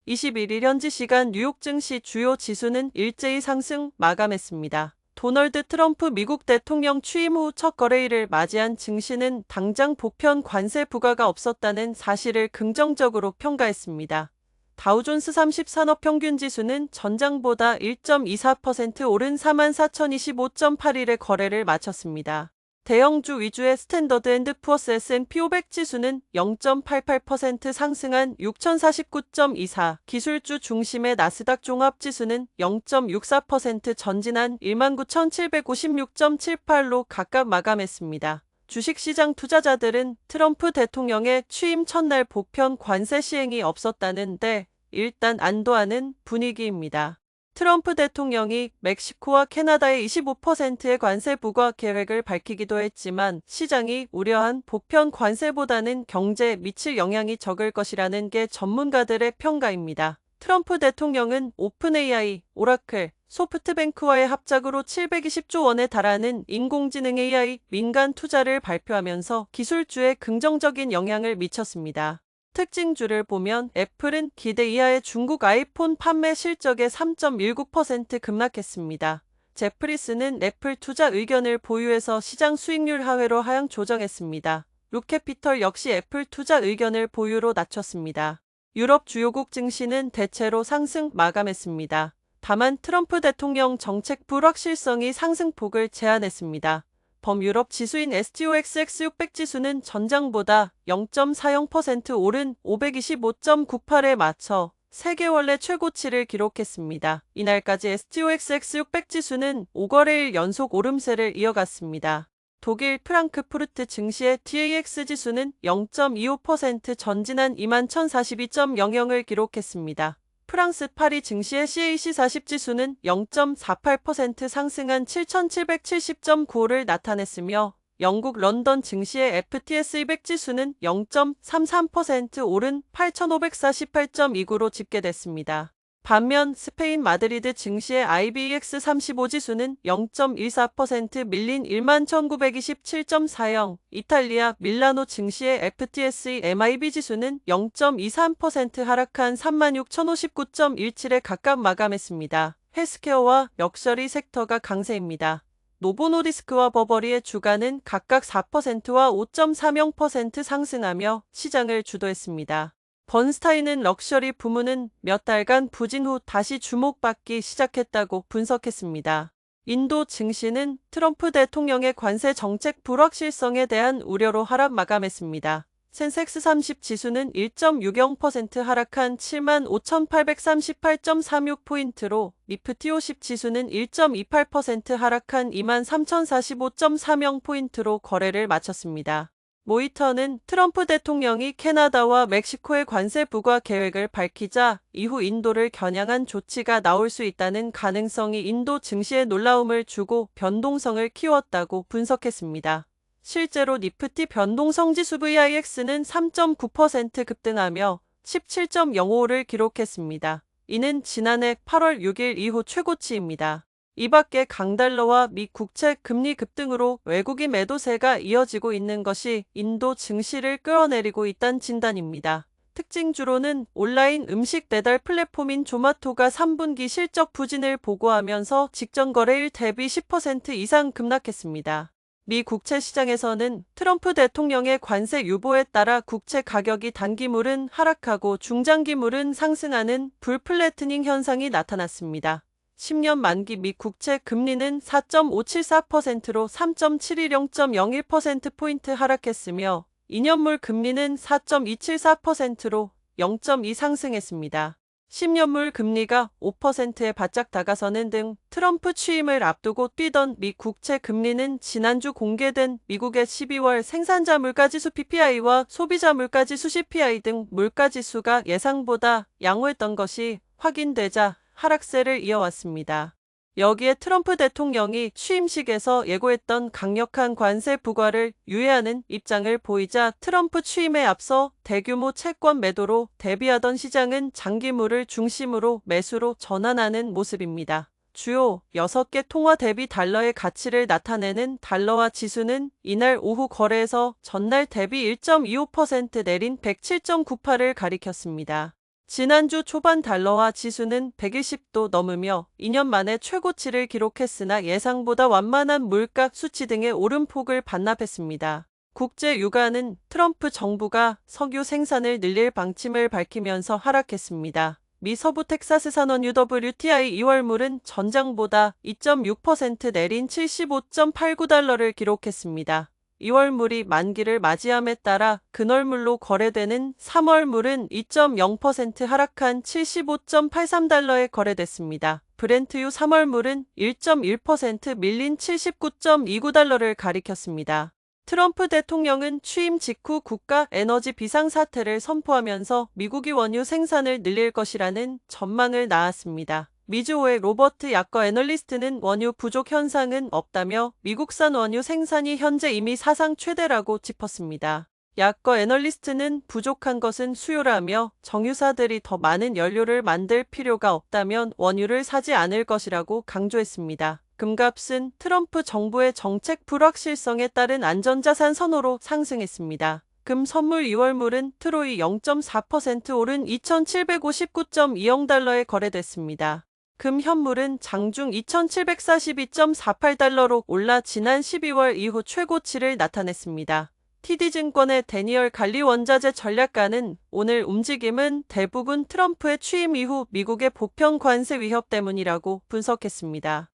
21일 현지 시간 뉴욕 증시 주요 지수는 일제히 상승 마감했습니다. 도널드 트럼프 미국 대통령 취임 후 첫 거래일을 맞이한 증시는 당장 보편 관세 부과가 없었다는 사실을 긍정적으로 평가했습니다. 다우존스 30 산업평균지수는 전장보다 1.24% 오른 44,025.81의 거래를 마쳤습니다. 대형주 위주의 스탠더드 앤드 푸어스 S&P 500 지수는 0.88% 상승한 6,049.24, 기술주 중심의 나스닥 종합지수는 0.64% 전진한 19,756.78로 각각 마감했습니다. 주식시장 투자자들은 트럼프 대통령의 취임 첫날 보편 관세 시행이 없었다는데 일단 안도하는 분위기입니다. 트럼프 대통령이 멕시코와 캐나다의 25%의 관세 부과 계획을 밝히기도 했지만 시장이 우려한 보편 관세보다는 경제에 미칠 영향이 적을 것이라는 게 전문가들의 평가입니다. 트럼프 대통령은 오픈 AI, 오라클, 소프트뱅크와의 합작으로 720조 원에 달하는 인공지능 AI 민간 투자를 발표하면서 기술주에 긍정적인 영향을 미쳤습니다. 특징주를 보면 애플은 기대 이하의 중국 아이폰 판매 실적에 3.19% 급락했습니다. 제프리스는 애플 투자 의견을 보유해서 시장 수익률 하회로 하향 조정했습니다. 룩캐피털 역시 애플 투자 의견을 보유로 낮췄습니다. 유럽 주요국 증시는 대체로 상승 마감했습니다. 다만 트럼프 대통령 정책 불확실성이 상승폭을 제한했습니다. 범유럽 지수인 STOXX 600 지수는 전장보다 0.40% 오른 525.98에 맞춰 세계 원래 최고치를 기록했습니다. 이날까지 STOXX 600 지수는 5거래일 연속 오름세를 이어갔습니다. 독일 프랑크푸르트 증시의 DAX 지수는 0.25% 전진한 21,042.00을 기록했습니다. 프랑스 파리 증시의 CAC 40 지수는 0.48% 상승한 7,770.95를 나타냈으며 영국 런던 증시의 FTSE 200 지수는 0.33% 오른 8,548.29로 집계됐습니다. 반면 스페인 마드리드 증시의 IBEX 35 지수는 0.14% 밀린 11,927.40, 이탈리아 밀라노 증시의 FTSE MIB 지수는 0.23% 하락한 36,059.17에 각각 마감했습니다. 헬스케어와 럭셔리 섹터가 강세입니다. 노보노디스크와 버버리의 주가는 각각 4%와 5.30% 상승하며 시장을 주도했습니다. 번스타인은 럭셔리 부문은 몇 달간 부진 후 다시 주목받기 시작했다고 분석했습니다. 인도 증시는 트럼프 대통령의 관세 정책 불확실성에 대한 우려로 하락 마감했습니다. 센섹스 30 지수는 1.60% 하락한 75,838.36포인트로 니프티 50 지수는 1.28% 하락한 23,045.30포인트로 거래를 마쳤습니다. 모이터는 트럼프 대통령이 캐나다와 멕시코의 관세 부과 계획을 밝히자 이후 인도를 겨냥한 조치가 나올 수 있다는 가능성이 인도 증시에 놀라움을 주고 변동성을 키웠다고 분석했습니다. 실제로 니프티 변동성지수 VIX는 3.9% 급등하며 17.05를 기록했습니다. 이는 지난해 8월 6일 이후 최고치입니다. 이 밖에 강달러와 미 국채 금리 급등으로 외국인 매도세가 이어지고 있는 것이 인도 증시를 끌어내리고 있다는 진단입니다. 특징주로는 온라인 음식 배달 플랫폼인 조마토가 3분기 실적 부진을 보고하면서 직전 거래일 대비 10% 이상 급락했습니다. 미 국채 시장에서는 트럼프 대통령의 관세 유보에 따라 국채 가격이 단기물은 하락하고 중장기물은 상승하는 불플래트닝 현상이 나타났습니다. 10년 만기 미 국채 금리는 4.574%로 3.710.01%포인트 하락했으며 2년물 금리는 4.274%로 0.2 상승했습니다. 10년물 금리가 5%에 바짝 다가서는 등 트럼프 취임을 앞두고 뛰던 미 국채 금리는 지난주 공개된 미국의 12월 생산자 물가지수 PPI와 소비자 물가지수 CPI 등 물가지수가 예상보다 양호했던 것이 확인되자 하락세를 이어왔습니다. 여기에 트럼프 대통령이 취임식에서 예고했던 강력한 관세 부과를 유예하는 입장을 보이자 트럼프 취임에 앞서 대규모 채권 매도로 대비하던 시장은 장기물을 중심으로 매수로 전환하는 모습입니다. 주요 6개 통화 대비 달러의 가치를 나타내는 달러화 지수는 이날 오후 거래에서 전날 대비 1.25% 내린 107.98을 가리켰습니다. 지난주 초반 달러화 지수는 120도 넘으며 2년 만에 최고치를 기록했으나 예상보다 완만한 물가 수치 등의 오름폭을 반납했습니다. 국제 유가는 트럼프 정부가 석유 생산을 늘릴 방침을 밝히면서 하락했습니다. 미 서부 텍사스 산원 UWTI 2월물은 전장보다 2.6% 내린 75.89달러를 기록했습니다. 2월물이 만기를 맞이함에 따라 근월물로 거래되는 3월물은 2.0% 하락한 75.83달러에 거래됐습니다. 브렌트유 3월물은 1.1% 밀린 79.29달러를 가리켰습니다. 트럼프 대통령은 취임 직후 국가 에너지 비상사태를 선포하면서 미국이 원유 생산을 늘릴 것이라는 전망을 낳았습니다. 미주호의 로버트 야커 애널리스트는 원유 부족 현상은 없다며 미국산 원유 생산이 현재 이미 사상 최대라고 짚었습니다. 야커 애널리스트는 부족한 것은 수요라며 정유사들이 더 많은 연료를 만들 필요가 없다면 원유를 사지 않을 것이라고 강조했습니다. 금값은 트럼프 정부의 정책 불확실성에 따른 안전자산 선호로 상승했습니다. 금 선물 2월물은 트로이 0.4% 오른 2,759.20 달러에 거래됐습니다. 금 현물은 장중 2,742.48달러로 올라 지난 12월 이후 최고치를 나타냈습니다. TD증권의 데니얼 갈리 원자재 전략가는 오늘 움직임은 대부분 트럼프의 취임 이후 미국의 보편 관세 위협 때문이라고 분석했습니다.